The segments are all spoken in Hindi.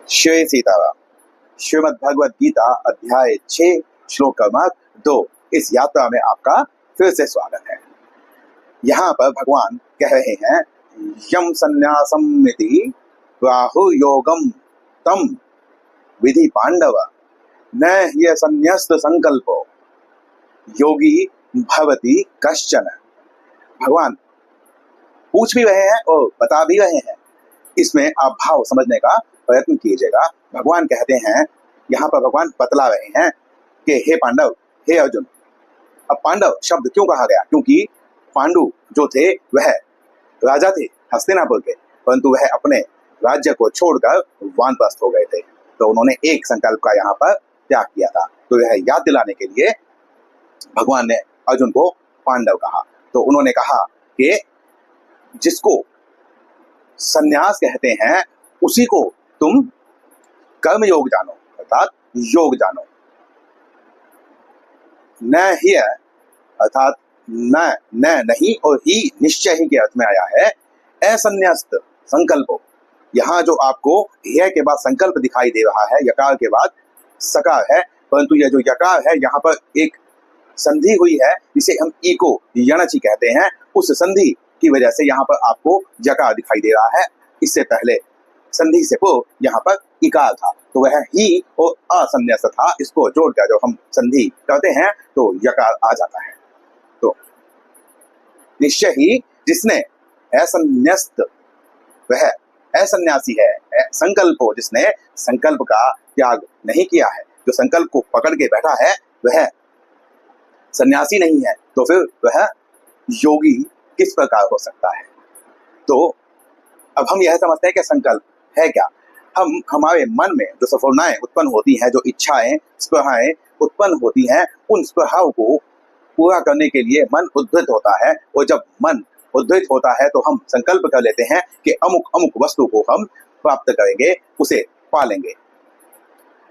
श्री सीताराम। श्रीमद् भगवद गीता अध्याय 6 श्लोक क्रमांक 2 इस यात्रा में आपका फिर से स्वागत है। यहाँ पर भगवान कह रहे हैं यम संन्यासम इति राहु योगम तम विधि पांडव न ह्य संन्यस्त संकल्पो योगी भवति कश्चन। भगवान पूछ भी रहे हैं और बता भी रहे हैं, इसमें आप भाव समझने का प्रयत्न कीजिएगा। भगवान कहते हैं, यहाँ पर भगवान बतला रहे हैं कि हे पांडव, हे अर्जुन। अब पांडव शब्द क्यों कहा गया? क्योंकि पांडु जो थे वह राजा थे हस्तिनापुर के, परंतु वह अपने राज्य को छोड़कर वानप्रस्थ हो गए थे, तो उन्होंने एक संकल्प का यहाँ पर त्याग किया था। तो यह याद दिलाने के लिए भगवान ने अर्जुन को पांडव कहा। तो उन्होंने कहा कि जिसको संन्यास कहते हैं उसी को तुम कर्म योग जानो, अर्थात योग जानो। न ही अर्थात न नहीं और ही निश्चय ही के अर्थ में आया है असन्न्यस्त संकल्प। यहाँ जो आपको ह्य के बाद संकल्प दिखाई दे रहा है, यकार के बाद सकार है, परंतु यह जो यकार है यहाँ पर एक संधि हुई है, जिसे हम इको यणचि कहते हैं। उस संधि की वजह से यहाँ पर आपको यकार दिखाई दे रहा है। इससे पहले संधि से पूर्व यहाँ पर इकार था, तो वह ही और असन्न्यस्त था। इसको जोड़कर जो हम संधि करते हैं तो यकार आ जाता है। तो निश्चय ही जिसने असन्न्यस्त, वह असन्यासी है। संकल्प जिसने संकल्प का त्याग नहीं किया है, जो संकल्प को पकड़ के बैठा है, वह सन्यासी नहीं है। तो फिर वह योगी किस प्रकार हो सकता है? तो अब हम यह समझते हैं कि संकल्प है क्या। हम हमारे मन में जो सफलताएं उत्पन्न होती हैं, जो इच्छाएं स्पृहाएं उत्पन्न होती हैं, उन स्पृहाओं को पूरा करने के लिए मन उद्यत होता है। और जब मन उद्यत होता है तो हम संकल्प कर लेते हैं कि अमुक अमुक वस्तु को हम प्राप्त करेंगे, उसे पालेंगे।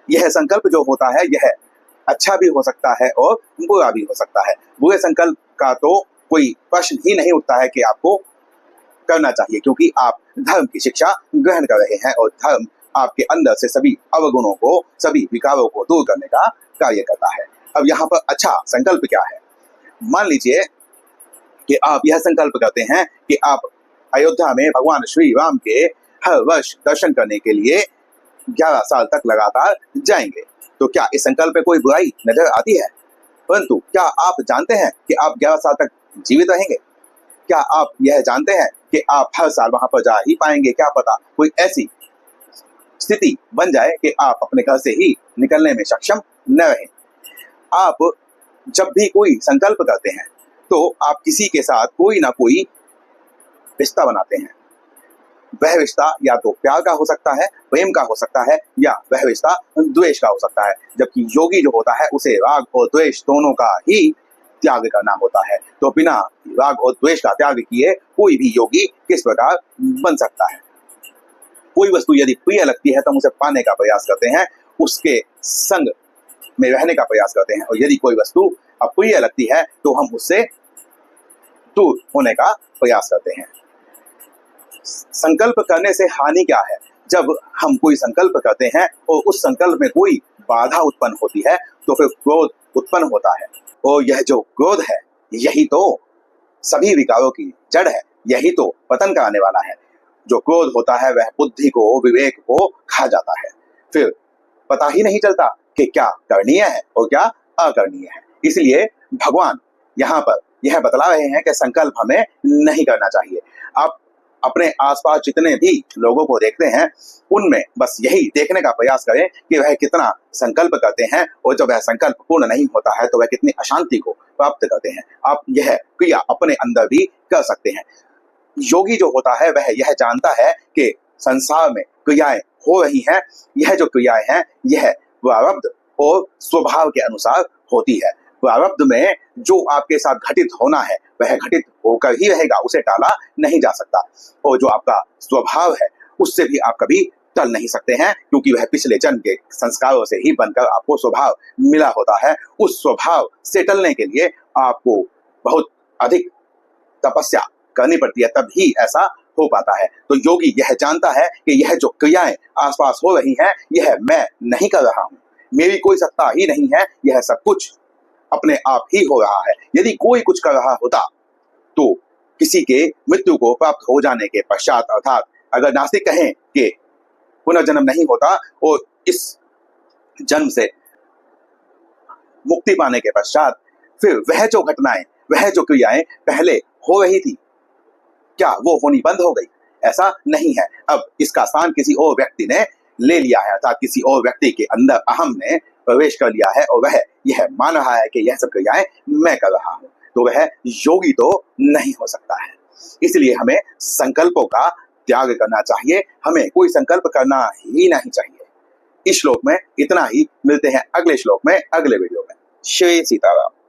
यह संकल्प जो होता है यह अच्छा भी हो सकता है और बुरा भी हो सकता है। बुरे संकल्प का तो कोई प्रश्न ही नहीं उठता है कि आपको करना चाहिए, क्योंकि आप धर्म की शिक्षा ग्रहण कर रहे हैं और धर्म आपके अंदर से सभी अवगुणों को, सभी विकारों को दूर करने का कार्य करता है। अब यहाँ पर अच्छा संकल्प क्या है? मान लीजिए कि आप यह संकल्प करते हैं कि आप अयोध्या में भगवान श्री राम के हर वर्ष दर्शन करने के लिए 11 साल तक लगातार जाएंगे। तो क्या इस संकल्प में कोई बुराई नजर आती है? परंतु क्या आप जानते हैं कि आप 11 साल तक जीवित रहेंगे? क्या आप यह जानते हैं कि आप हर साल वहां पर जा ही पाएंगे? क्या पता कोई ऐसी स्थिति बन जाए कि आप अपने घर से ही निकलने में सक्षम न रहें। आप जब भी कोई संकल्प करते हैं तो आप किसी के साथ कोई ना कोई रिश्ता बनाते हैं। वह रिश्ता या तो प्यार का हो सकता है, प्रेम का हो सकता है, या वह रिश्ता द्वेष का हो सकता है। जबकि योगी जो होता है उसे राग और द्वेष दोनों का ही त्याग करना होता है। तो बिना राग और द्वेष का त्याग किए कोई भी योगी किस प्रकार बन सकता है? कोई वस्तु यदि प्रिय लगती है तो हम उसे पाने का प्रयास करते हैं, उसके संग में रहने का प्रयास करते हैं। और यदि कोई वस्तु अप्रिय लगती है तो हम उससे दूर होने का प्रयास करते हैं। संकल्प करने से हानि क्या है? जब हम कोई संकल्प करते हैं और उस संकल्प में कोई बाधा उत्पन्न होती है तो फिर क्रोध उत्पन्न होता है। और यह जो क्रोध है यही तो सभी विकारों की जड़ है, यही तो पतन का आने वाला है। जो क्रोध होता है वह बुद्धि को, विवेक को खा जाता है। फिर पता ही नहीं चलता कि क्या करणीय है और क्या अकरणीय है। इसलिए भगवान यहाँ पर यह बतला रहे हैं कि संकल्प हमें नहीं करना चाहिए। आप अपने आसपास जितने भी लोगों को देखते हैं उनमें बस यही देखने का प्रयास करें कि वह कितना संकल्प करते हैं, और जब वह संकल्प पूर्ण नहीं होता है तो वह कितनी अशांति को प्राप्त करते हैं। आप यह क्रिया अपने अंदर भी कर सकते हैं। योगी जो होता है वह यह जानता है कि संसार में क्रियाएं हो रही हैं। यह जो क्रियाएं हैं यह प्रारब्ध और स्वभाव के अनुसार होती है। प्रारब्ध में जो आपके साथ घटित होना है वह घटित होकर ही रहेगा, उसे टाला नहीं जा सकता। और जो आपका स्वभाव है उससे भी आप कभी टल नहीं सकते हैं, क्योंकि वह पिछले जन्म के संस्कारों से ही बनकर आपको स्वभाव मिला होता है। उस स्वभाव से टलने के लिए आपको बहुत अधिक तपस्या करनी पड़ती है, तब ही ऐसा हो पाता है। तो योगी यह जानता है कि यह जो क्रियाएं आसपास हो रही हैं, यह मैं नहीं कर रहा हूं, मेरी कोई सत्ता ही नहीं है, यह सब कुछ अपने आप ही हो रहा है। यदि कोई कुछ कर रहा होता तो किसी के मृत्यु को प्राप्त हो जाने के पश्चात, अर्थात अगर नास्तिक कहें कि पुनर्जन्म नहीं होता और इस जन्म से मुक्ति पाने के पश्चात फिर वह जो घटनाएं, वह जो क्रियाएं पहले हो रही थी, क्या वो होनी बंद हो गई? ऐसा नहीं है। अब इसका स्थान किसी और व्यक्ति ने ले लिया है, अर्थात किसी और व्यक्ति के अंदर अहम ने प्रवेश कर लिया है और वह यह मान रहा है कि यह सब क्रियाएं मैं कर रहा हूं। तो वह योगी तो नहीं हो सकता है। इसलिए हमें संकल्पों का त्याग करना चाहिए, हमें कोई संकल्प करना ही नहीं चाहिए। इस श्लोक में इतना ही। मिलते हैं अगले श्लोक में, अगले वीडियो में। श्री सीताराम।